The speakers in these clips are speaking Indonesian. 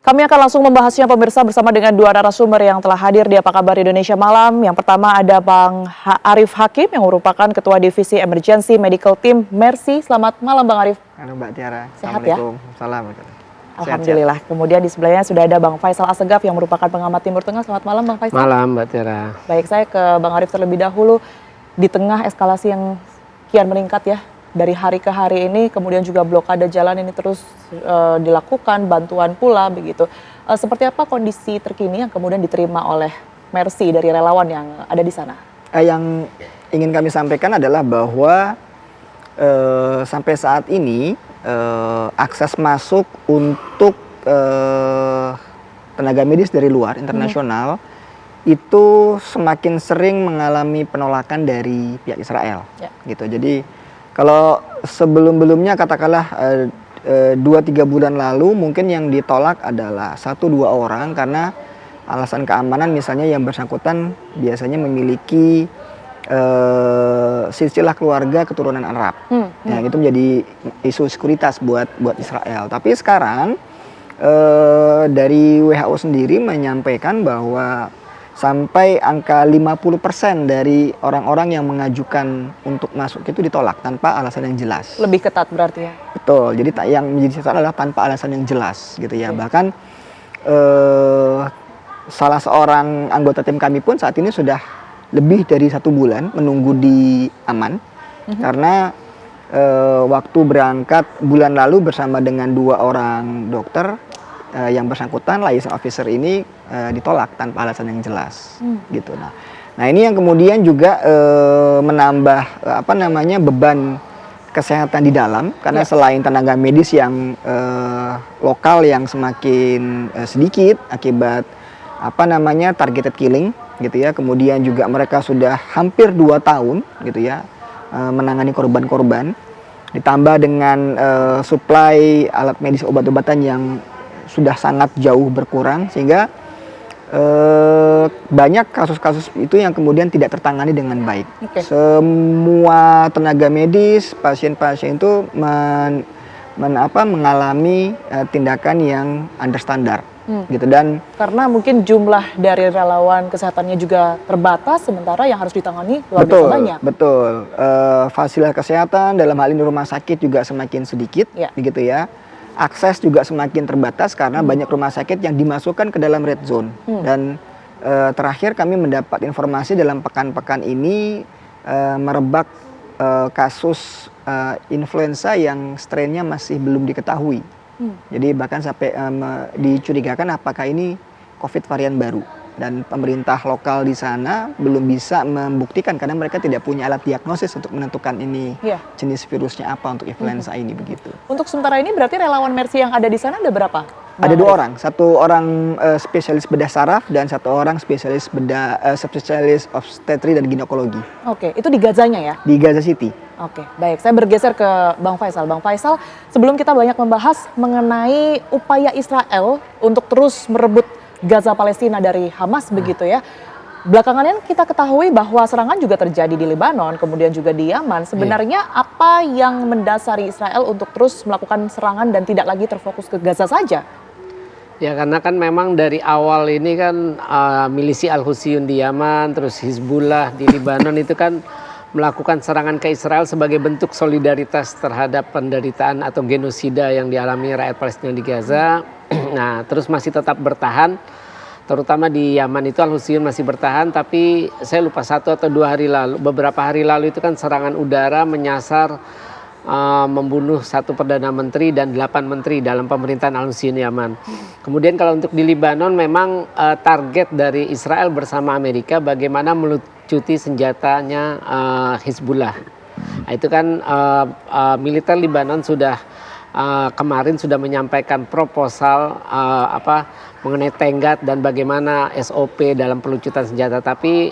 Kami akan langsung membahasnya pemirsa bersama dengan dua narasumber yang telah hadir di Apa Kabar Indonesia Malam. Yang pertama ada Bang Arif Hakim yang merupakan Ketua Divisi Emergency Medical Team Mercy. Selamat malam Bang Arif. Halo Mbak Tiara. Sehat ya? Salam. Alhamdulillah. Kemudian di sebelahnya sudah ada Bang Faisal Assegaf yang merupakan pengamat Timur Tengah. Selamat malam Bang Faisal. Malam Mbak Tiara. Baik, saya ke Bang Arif terlebih dahulu. Di tengah eskalasi yang kian meningkat ya, dari hari ke hari ini, kemudian juga blokade jalan ini terus dilakukan, bantuan pula begitu. Seperti apa kondisi terkini yang kemudian diterima oleh Mercy dari relawan yang ada di sana? Yang ingin kami sampaikan adalah bahwa sampai saat ini akses masuk untuk tenaga medis dari luar internasional itu semakin sering mengalami penolakan dari pihak Israel, gitu. Jadi kalau sebelum-belumnya katakanlah 2-3 bulan lalu mungkin yang ditolak adalah 1-2 orang karena alasan keamanan, misalnya yang bersangkutan biasanya memiliki silsilah keluarga keturunan Arab. Yang itu menjadi isu sekuritas buat Israel. Tapi sekarang dari WHO sendiri menyampaikan bahwa sampai angka 50% dari orang-orang yang mengajukan untuk masuk itu ditolak tanpa alasan yang jelas. Lebih ketat berarti ya? Betul, jadi yang menjadi catatan adalah tanpa alasan yang jelas gitu ya. Bahkan salah seorang anggota tim kami pun saat ini sudah lebih dari 1 bulan menunggu di aman. Karena waktu berangkat bulan lalu bersama dengan 2 orang dokter, yang bersangkutan liaison officer ini ditolak tanpa alasan yang jelas, gitu. Nah ini yang kemudian juga menambah beban kesehatan di dalam, karena selain tenaga medis yang lokal yang semakin sedikit akibat targeted killing, gitu ya. Kemudian juga mereka sudah hampir 2 tahun, gitu ya, menangani korban-korban, ditambah dengan suplai alat medis obat-obatan yang sudah sangat jauh berkurang, sehingga banyak kasus-kasus itu yang kemudian tidak tertangani dengan baik. Semua tenaga medis, pasien-pasien itu mengalami tindakan yang under standar, gitu. Dan karena mungkin jumlah dari relawan kesehatannya juga terbatas, sementara yang harus ditangani luar biasa banyak. Betul. Fasilitas kesehatan dalam hal ini rumah sakit juga semakin sedikit, begitu ya. Akses juga semakin terbatas karena banyak rumah sakit yang dimasukkan ke dalam red zone. Dan terakhir kami mendapat informasi dalam pekan-pekan ini merebak kasus influenza yang strainnya masih belum diketahui. Jadi bahkan sampai dicurigakan apakah ini COVID varian baru. Dan pemerintah lokal di sana belum bisa membuktikan karena mereka tidak punya alat diagnosis untuk menentukan ini jenis virusnya apa untuk influenza ini, begitu. Untuk sementara ini berarti relawan Mercy yang ada di sana ada berapa? Ada 2 orang, 1 orang spesialis bedah saraf dan 1 orang spesialis obstetri dan ginekologi. Oke, itu di Gazanya ya? Di Gaza City. Oke, baik. Saya bergeser ke Bang Faisal. Bang Faisal, sebelum kita banyak membahas mengenai upaya Israel untuk terus merebut Gaza Palestina dari Hamas begitu ya. Belakangan ini kita ketahui bahwa serangan juga terjadi di Lebanon, kemudian juga di Yaman. Sebenarnya apa yang mendasari Israel untuk terus melakukan serangan dan tidak lagi terfokus ke Gaza saja? Ya karena kan memang dari awal ini kan milisi Al-Husayun di Yaman, terus Hizbullah di Lebanon itu kan melakukan serangan ke Israel sebagai bentuk solidaritas terhadap penderitaan atau genosida yang dialami rakyat Palestina di Gaza. Nah, terus masih tetap bertahan, terutama di Yaman itu Al-Husayun masih bertahan, tapi saya lupa 1 atau 2 hari lalu, beberapa hari lalu itu kan serangan udara menyasar membunuh 1 Perdana Menteri dan 8 Menteri dalam pemerintahan Al-Husayun Yaman. Kemudian kalau untuk di Lebanon memang target dari Israel bersama Amerika bagaimana melucuti senjatanya Hizbullah. Nah, itu kan militer Lebanon sudah kemarin sudah menyampaikan proposal mengenai tenggat dan bagaimana SOP dalam pelucutan senjata. Tapi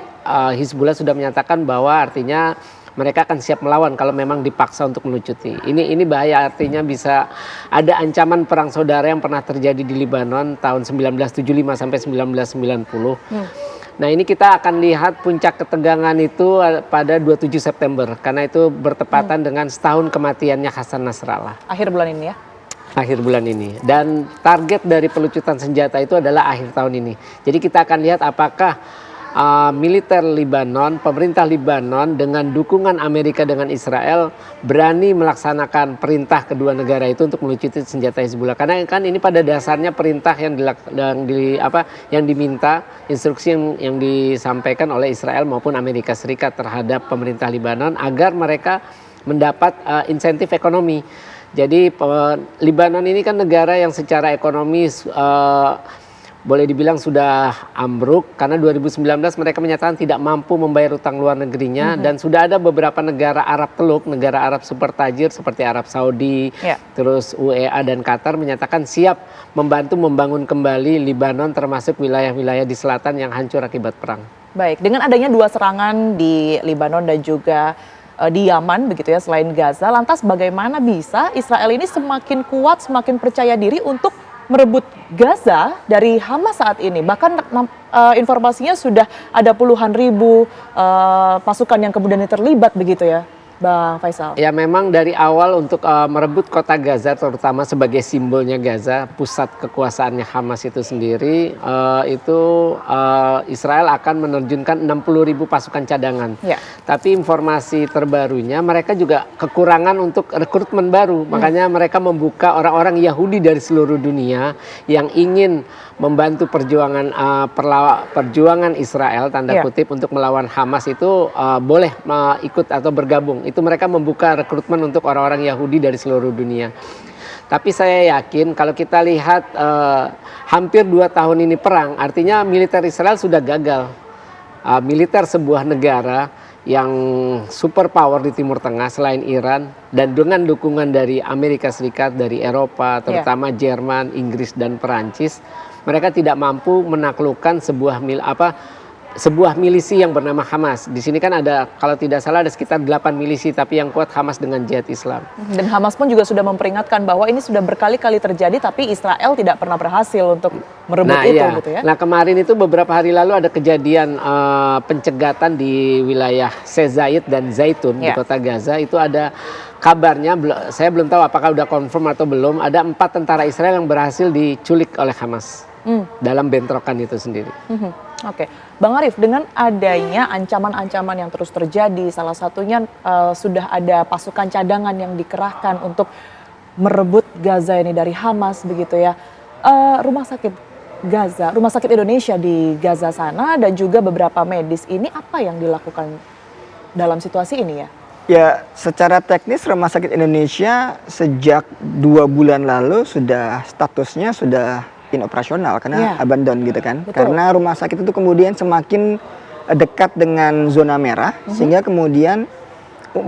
Hizbullah sudah menyatakan bahwa artinya mereka akan siap melawan kalau memang dipaksa untuk melucuti. Ini bahaya, artinya bisa ada ancaman perang saudara yang pernah terjadi di Lebanon tahun 1975 sampai 1990. Nah ini kita akan lihat puncak ketegangan itu pada 27 September. Karena itu bertepatan dengan setahun kematiannya Hasan Nasrallah. Akhir bulan ini ya? akhir bulan ini. Dan target dari pelucutan senjata itu adalah akhir tahun ini. Jadi kita akan lihat apakah militer Lebanon, pemerintah Lebanon dengan dukungan Amerika dengan Israel berani melaksanakan perintah kedua negara itu untuk melucuti senjata Hizbullah. Karena kan ini pada dasarnya perintah yang diminta, instruksi yang disampaikan oleh Israel maupun Amerika Serikat terhadap pemerintah Lebanon agar mereka mendapat insentif ekonomi. Jadi Lebanon ini kan negara yang secara ekonomi boleh dibilang sudah ambruk karena 2019 mereka menyatakan tidak mampu membayar utang luar negerinya dan sudah ada beberapa negara Arab Teluk, negara Arab super tajir seperti Arab Saudi, terus UEA dan Qatar menyatakan siap membantu membangun kembali Lebanon termasuk wilayah-wilayah di selatan yang hancur akibat perang. Baik, dengan adanya 2 serangan di Lebanon dan juga di Yaman begitu ya selain Gaza, lantas bagaimana bisa Israel ini semakin kuat, semakin percaya diri untuk merebut Gaza dari Hamas saat ini? Bahkan informasinya sudah ada puluhan ribu pasukan yang kemudian terlibat begitu ya, Bang Faisal? Ya memang dari awal untuk merebut kota Gaza, terutama sebagai simbolnya Gaza, pusat kekuasaannya Hamas itu sendiri, Israel akan menerjunkan 60.000 pasukan cadangan. Tapi informasi terbarunya mereka juga kekurangan untuk rekrutmen baru. Makanya mereka membuka orang-orang Yahudi dari seluruh dunia yang ingin membantu perjuangan Israel tanda kutip untuk melawan Hamas itu boleh ikut atau bergabung. Itu mereka membuka rekrutmen untuk orang-orang Yahudi dari seluruh dunia. Tapi saya yakin kalau kita lihat hampir 2 tahun ini perang, artinya militer Israel sudah gagal. Militer sebuah negara yang super power di Timur Tengah selain Iran dan dengan dukungan dari Amerika Serikat, dari Eropa, terutama Jerman, Inggris dan Perancis, mereka tidak mampu menaklukkan sebuah milisi yang bernama Hamas. Di sini kan ada, kalau tidak salah ada sekitar 8 milisi, tapi yang kuat Hamas dengan Jihad Islam. Dan Hamas pun juga sudah memperingatkan bahwa ini sudah berkali-kali terjadi, tapi Israel tidak pernah berhasil untuk merebut gitu ya. Nah kemarin itu beberapa hari lalu ada kejadian pencegatan di wilayah Sezayed dan Zaitun di kota Gaza. Itu ada kabarnya, saya belum tahu apakah udah confirm atau belum, ada 4 tentara Israel yang berhasil diculik oleh Hamas dalam bentrokan itu sendiri. Oke, Bang Arief, dengan adanya ancaman-ancaman yang terus terjadi, salah satunya sudah ada pasukan cadangan yang dikerahkan untuk merebut Gaza ini dari Hamas begitu ya. Rumah sakit Gaza, rumah sakit Indonesia di Gaza sana dan juga beberapa medis ini apa yang dilakukan dalam situasi ini ya? Ya, secara teknis Rumah Sakit Indonesia sejak 2 bulan lalu statusnya sudah inoperasional karena abandon gitu kan. Betul. Karena rumah sakit itu kemudian semakin dekat dengan zona merah sehingga kemudian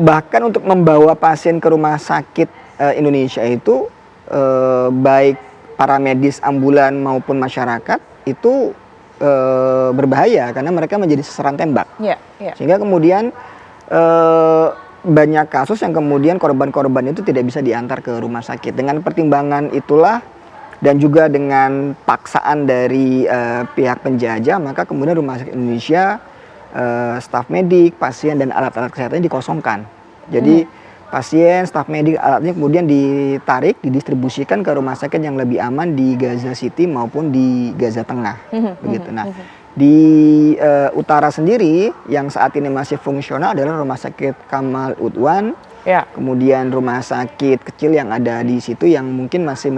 bahkan untuk membawa pasien ke rumah sakit Indonesia itu baik para medis ambulan maupun masyarakat itu berbahaya karena mereka menjadi sasaran tembak. Sehingga kemudian banyak kasus yang kemudian korban-korban itu tidak bisa diantar ke rumah sakit. Dengan pertimbangan itulah dan juga dengan paksaan dari pihak penjajah, maka kemudian Rumah Sakit Indonesia, staf medik, pasien dan alat-alat kesehatannya dikosongkan. Jadi pasien, staf medik, alatnya kemudian ditarik, didistribusikan ke rumah sakit yang lebih aman di Gaza City maupun di Gaza Tengah. Begitu. Nah, di utara sendiri yang saat ini masih fungsional adalah Rumah Sakit Kamal Udwan. Kemudian rumah sakit kecil yang ada di situ yang mungkin masih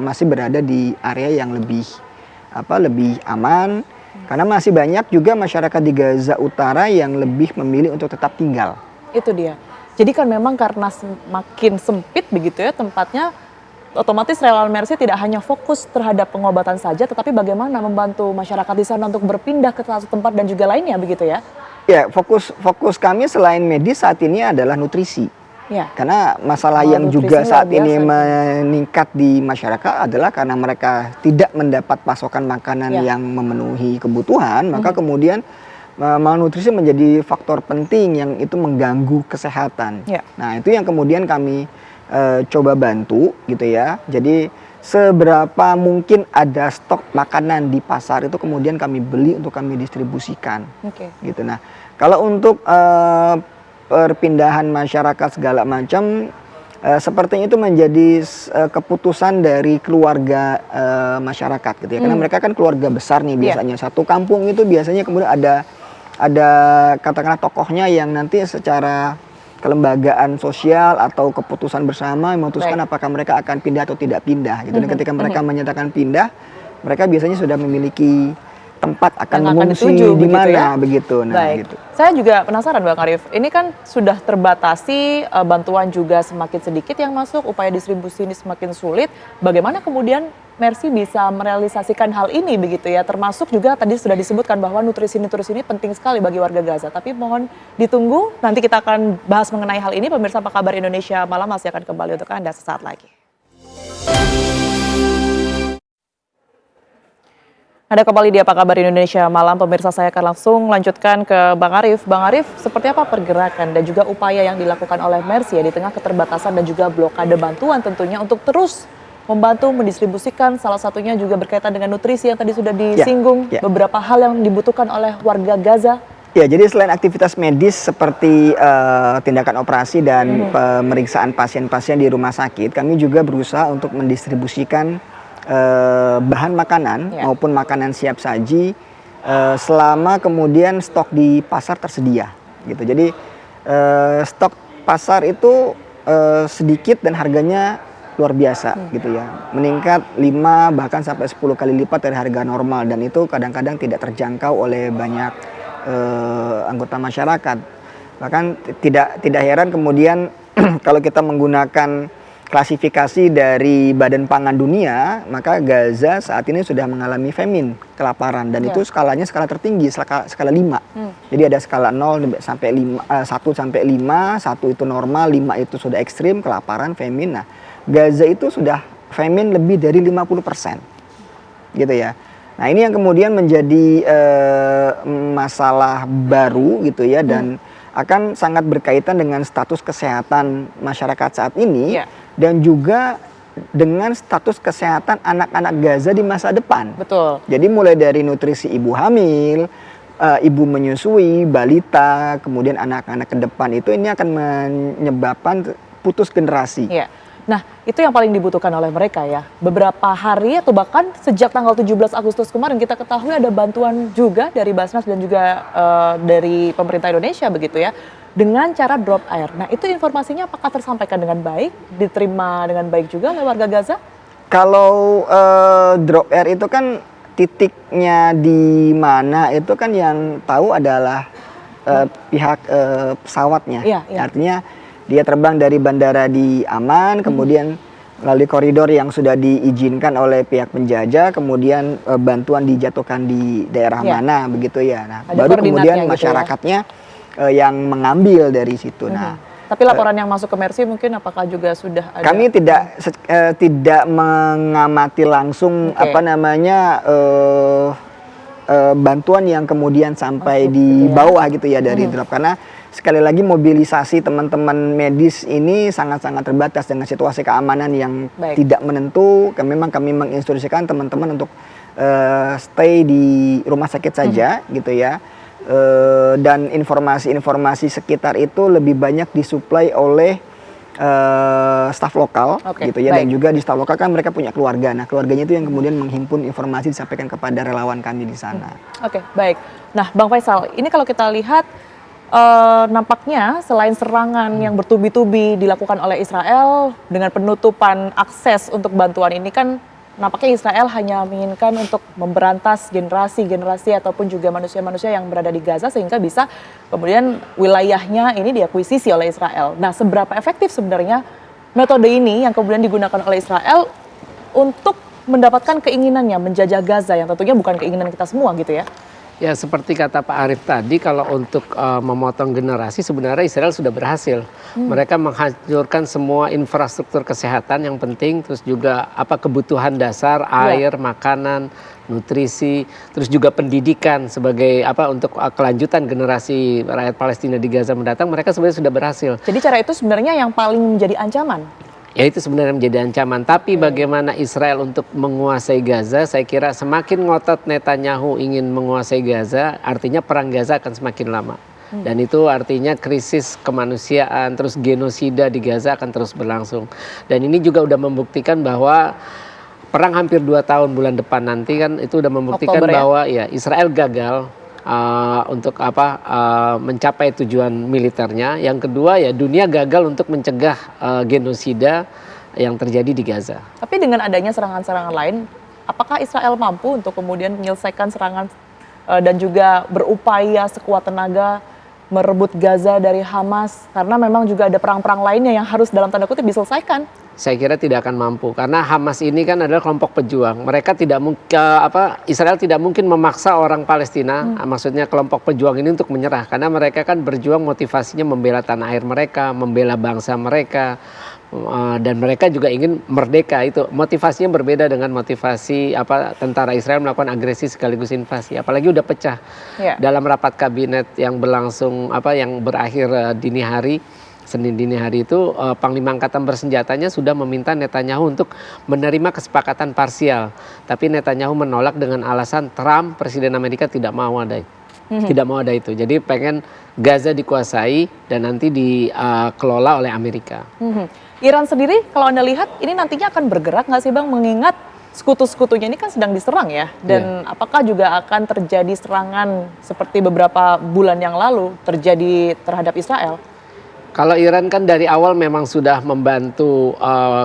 masih berada di area yang lebih aman karena masih banyak juga masyarakat di Gaza Utara yang lebih memilih untuk tetap tinggal. Itu dia. Jadi kan memang karena semakin sempit begitu ya tempatnya, otomatis Relawan Mercy tidak hanya fokus terhadap pengobatan saja, tetapi bagaimana membantu masyarakat di sana untuk berpindah ke satu tempat dan juga lainnya begitu ya? Ya, fokus kami selain medis saat ini adalah nutrisi. Karena masalah yang juga saat ini meningkat di masyarakat adalah karena mereka tidak mendapat pasokan makanan yang memenuhi kebutuhan, maka kemudian malnutrisi menjadi faktor penting yang itu mengganggu kesehatan. Nah, itu yang kemudian kami coba bantu gitu ya. Jadi seberapa mungkin ada stok makanan di pasar itu kemudian kami beli untuk kami distribusikan. Gitu. Nah, kalau untuk perpindahan masyarakat segala macam sepertinya itu menjadi keputusan dari keluarga masyarakat gitu ya. Karena mereka kan keluarga besar nih biasanya. Satu kampung itu biasanya kemudian ada katakanlah tokohnya yang nanti secara kelembagaan sosial atau keputusan bersama memutuskan apakah mereka akan pindah atau tidak pindah gitu. Dan ketika mereka menyatakan pindah, mereka biasanya sudah memiliki tempat akan mengungsi di mana begitu. Nah, gitu. Saya juga penasaran Bang Arief, ini kan sudah terbatasi, bantuan juga semakin sedikit yang masuk, upaya distribusi ini semakin sulit. Bagaimana kemudian Mercy bisa merealisasikan hal ini begitu ya? Termasuk juga tadi sudah disebutkan bahwa nutrisi ini penting sekali bagi warga Gaza. Tapi mohon ditunggu, nanti kita akan bahas mengenai hal ini. Pemirsa Apa Kabar Indonesia Malam masih akan kembali untuk Anda sesaat lagi. Ada kembali di Apa Kabar Indonesia Malam, pemirsa, saya akan langsung lanjutkan ke Bang Arief. Bang Arief, seperti apa pergerakan dan juga upaya yang dilakukan oleh Mercy ya, di tengah keterbatasan dan juga blokade bantuan tentunya untuk terus membantu mendistribusikan, salah satunya juga berkaitan dengan nutrisi yang tadi sudah disinggung, beberapa hal yang dibutuhkan oleh warga Gaza. Ya, jadi selain aktivitas medis seperti tindakan operasi dan pemeriksaan pasien-pasien di rumah sakit, kami juga berusaha untuk mendistribusikan bahan makanan maupun makanan siap saji selama kemudian stok di pasar tersedia gitu. Jadi stok pasar itu sedikit dan harganya luar biasa gitu ya, meningkat 5 bahkan sampai 10 kali lipat dari harga normal, dan itu kadang-kadang tidak terjangkau oleh banyak anggota masyarakat. Bahkan tidak heran kemudian kalau kita menggunakan klasifikasi dari Badan Pangan Dunia, maka Gaza saat ini sudah mengalami famine, kelaparan, dan itu skalanya skala tertinggi, skala 5. Jadi ada skala 0 sampai 5, 1 sampai 5, 1 itu normal, 5 itu sudah ekstrim, kelaparan, famine. Nah, Gaza itu sudah famine lebih dari 50%. Gitu ya. Nah, ini yang kemudian menjadi masalah baru gitu ya, dan akan sangat berkaitan dengan status kesehatan masyarakat saat ini, dan juga dengan status kesehatan anak-anak Gaza di masa depan. Betul. Jadi mulai dari nutrisi ibu hamil, ibu menyusui, balita, kemudian anak-anak ke depan itu, ini akan menyebabkan putus generasi. Iya. Nah, itu yang paling dibutuhkan oleh mereka ya. Beberapa hari atau bahkan sejak tanggal 17 Agustus kemarin kita ketahui ada bantuan juga dari Basnas dan juga dari pemerintah Indonesia begitu ya, dengan cara drop air. Nah, itu informasinya apakah tersampaikan dengan baik, diterima dengan baik juga oleh warga Gaza? Kalau drop air itu kan titiknya di mana itu kan yang tahu adalah pihak pesawatnya. Artinya dia terbang dari bandara di Aman, kemudian melalui koridor yang sudah diizinkan oleh pihak penjajah, kemudian bantuan dijatuhkan di daerah mana begitu ya. Nah, baru kemudian masyarakatnya yang mengambil dari situ. Nah, tapi laporan yang masuk ke Mercy mungkin apakah juga sudah ada? Kami tidak mengamati langsung apa namanya bantuan yang kemudian sampai di bawah gitu ya dari drop, karena sekali lagi mobilisasi teman-teman medis ini sangat-sangat terbatas dengan situasi keamanan yang tidak menentu. Memang kami menginstruksikan teman-teman untuk stay di rumah sakit saja gitu ya. Dan informasi-informasi sekitar itu lebih banyak disuplai oleh staf lokal gitu ya. Dan juga di staf lokal kan mereka punya keluarga. Nah, keluarganya itu yang kemudian menghimpun informasi disampaikan kepada relawan kami di sana. Oke, baik. Nah, Bang Faisal, ini kalau kita lihat nampaknya selain serangan yang bertubi-tubi dilakukan oleh Israel dengan penutupan akses untuk bantuan ini, kan nampaknya Israel hanya menginginkan untuk memberantas generasi-generasi ataupun juga manusia-manusia yang berada di Gaza sehingga bisa kemudian wilayahnya ini diakuisisi oleh Israel. Nah, seberapa efektif sebenarnya metode ini yang kemudian digunakan oleh Israel untuk mendapatkan keinginannya menjajah Gaza yang tentunya bukan keinginan kita semua gitu ya? Ya, seperti kata Pak Arief tadi, kalau untuk memotong generasi sebenarnya Israel sudah berhasil. Mereka menghancurkan semua infrastruktur kesehatan yang penting, terus juga kebutuhan dasar, air, makanan, nutrisi, terus juga pendidikan sebagai untuk kelanjutan generasi rakyat Palestina di Gaza mendatang. Mereka sebenarnya sudah berhasil. Jadi cara itu sebenarnya yang paling menjadi ancaman? Ya, itu sebenarnya menjadi ancaman. Tapi bagaimana Israel untuk menguasai Gaza, saya kira semakin ngotot Netanyahu ingin menguasai Gaza, artinya perang Gaza akan semakin lama. Dan itu artinya krisis kemanusiaan, terus genosida di Gaza akan terus berlangsung. Dan ini juga udah membuktikan bahwa perang hampir 2 tahun bulan depan nanti kan itu udah membuktikan Oktober, ya? bahwa ya Israel gagal untuk mencapai tujuan militernya. Yang kedua ya dunia gagal untuk mencegah genosida yang terjadi di Gaza. Tapi dengan adanya serangan-serangan lain, apakah Israel mampu untuk kemudian menyelesaikan serangan dan juga berupaya sekuat tenaga merebut Gaza dari Hamas? Karena memang juga ada perang-perang lainnya yang harus dalam tanda kutip diselesaikan. Saya kira tidak akan mampu karena Hamas ini kan adalah kelompok pejuang. Mereka tidak mungkin Israel tidak mungkin memaksa orang Palestina, maksudnya kelompok pejuang ini untuk menyerah karena mereka kan berjuang motivasinya membela tanah air mereka, membela bangsa mereka. Dan mereka juga ingin merdeka. Itu motivasinya berbeda dengan motivasi tentara Israel melakukan agresi sekaligus invasi, apalagi udah pecah. Dalam rapat kabinet yang berlangsung yang berakhir dini hari Senin dini hari itu Panglima Angkatan Bersenjatanya sudah meminta Netanyahu untuk menerima kesepakatan parsial, tapi Netanyahu menolak dengan alasan Trump Presiden Amerika tidak mau ada itu. Jadi pengen Gaza dikuasai dan nanti dikelola oleh Amerika. Iran sendiri kalau Anda lihat ini nantinya akan bergerak nggak sih Bang, mengingat sekutu-sekutunya ini kan sedang diserang ya, dan apakah juga akan terjadi serangan seperti beberapa bulan yang lalu terjadi terhadap Israel? Kalau Iran kan dari awal memang sudah membantu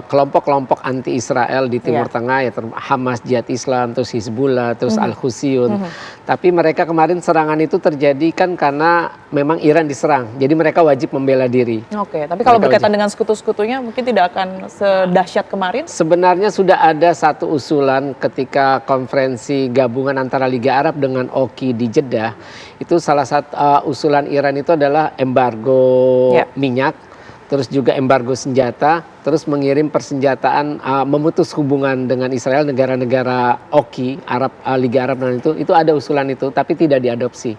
kelompok-kelompok anti-Israel di Timur Tengah, ya Hamas, Jihad Islam, terus Hizbullah, terus Al-Husiyun. Tapi mereka kemarin serangan itu terjadi kan karena memang Iran diserang, jadi mereka wajib membela diri. Oke, tapi kalau berkaitan dengan sekutu-sekutunya mungkin tidak akan sedahsyat kemarin? Sebenarnya sudah ada satu usulan ketika konferensi gabungan antara Liga Arab dengan OKI di Jeddah. Itu salah satu usulan Iran itu adalah embargo minyak, terus juga embargo senjata, terus mengirim persenjataan, memutus hubungan dengan Israel, negara-negara OKI, Liga Arab dan itu ada usulan itu, tapi tidak diadopsi.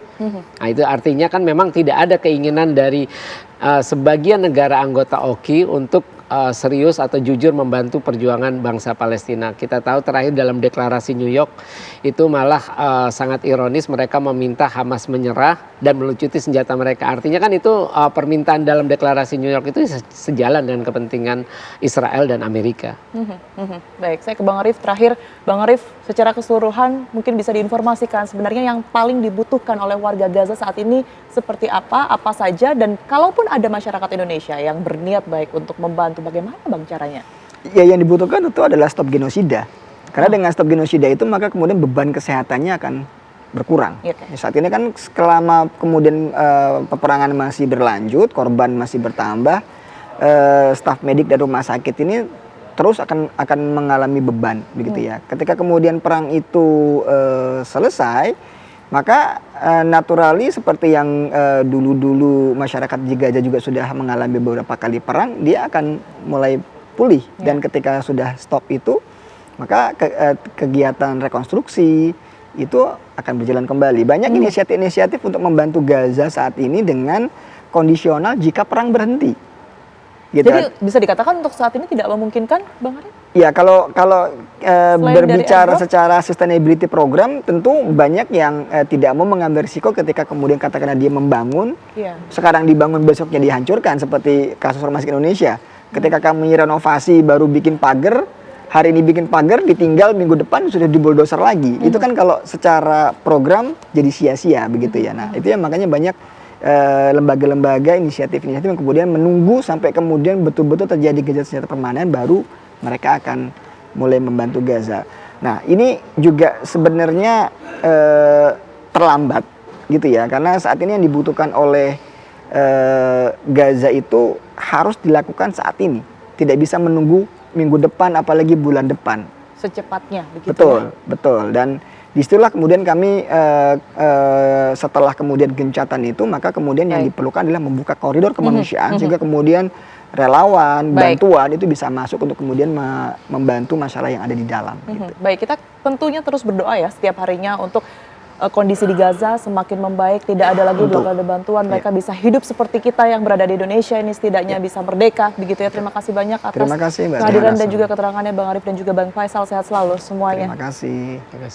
Nah itu artinya kan memang tidak ada keinginan dari sebagian negara anggota OKI untuk serius atau jujur membantu perjuangan bangsa Palestina. Kita tahu terakhir dalam deklarasi New York itu malah sangat ironis, mereka meminta Hamas menyerah dan melucuti senjata mereka. Artinya kan itu permintaan dalam deklarasi New York itu sejalan dengan kepentingan Israel dan Amerika. Baik, saya ke Bang Arief terakhir. Bang Arief, secara keseluruhan mungkin bisa diinformasikan sebenarnya yang paling dibutuhkan oleh warga Gaza saat ini seperti apa saja, dan kalaupun ada masyarakat Indonesia yang berniat baik untuk membantu, bagaimana Bang caranya? Ya, yang dibutuhkan itu adalah stop genosida. Karena dengan stop genosida itu maka kemudian beban kesehatannya akan berkurang. Saat ini kan selama kemudian peperangan masih berlanjut, korban masih bertambah, staf medik dan rumah sakit ini terus akan mengalami beban begitu ya. Ketika kemudian perang itu selesai, maka naturally seperti yang dulu-dulu masyarakat di Gaza juga sudah mengalami beberapa kali perang, dia akan mulai pulih. Dan ketika sudah stop itu, maka kegiatan rekonstruksi itu akan berjalan kembali. Banyak inisiatif-inisiatif untuk membantu Gaza saat ini dengan kondisional jika perang berhenti. Gitu. Jadi bisa dikatakan untuk saat ini tidak memungkinkan, Bang Arief? Ya, kalau berbicara secara sustainability program, tentu banyak yang tidak mau mengambil risiko ketika kemudian katakanlah dia membangun, sekarang dibangun besoknya dihancurkan, seperti kasus Ormas Indonesia. Ketika kami renovasi baru bikin pagar, hari ini bikin pagar, ditinggal minggu depan sudah dibuldoser lagi. Itu kan kalau secara program jadi sia-sia begitu ya. Nah itu yang makanya banyak lembaga-lembaga, inisiatif-inisiatif yang kemudian menunggu sampai kemudian betul-betul terjadi gencatan senjata permanen, baru mereka akan mulai membantu Gaza. Nah ini juga sebenarnya terlambat gitu ya, karena saat ini yang dibutuhkan oleh Gaza itu harus dilakukan saat ini, tidak bisa menunggu minggu depan apalagi bulan depan. Secepatnya begitu. Betul. Dan disitulah kemudian kami setelah kemudian gencatan itu, maka kemudian yang diperlukan adalah membuka koridor kemanusiaan sehingga kemudian relawan, bantuan itu bisa masuk untuk kemudian membantu masalah yang ada di dalam. Gitu. Baik, kita tentunya terus berdoa ya setiap harinya untuk kondisi di Gaza semakin membaik, tidak ada lagi blokade bantuan, mereka bisa hidup seperti kita yang berada di Indonesia ini setidaknya bisa merdeka, begitu ya. Terima kasih banyak atas kehadiran dan juga keterangannya Bang Arief dan juga Bang Faisal, sehat selalu semuanya. Terima kasih.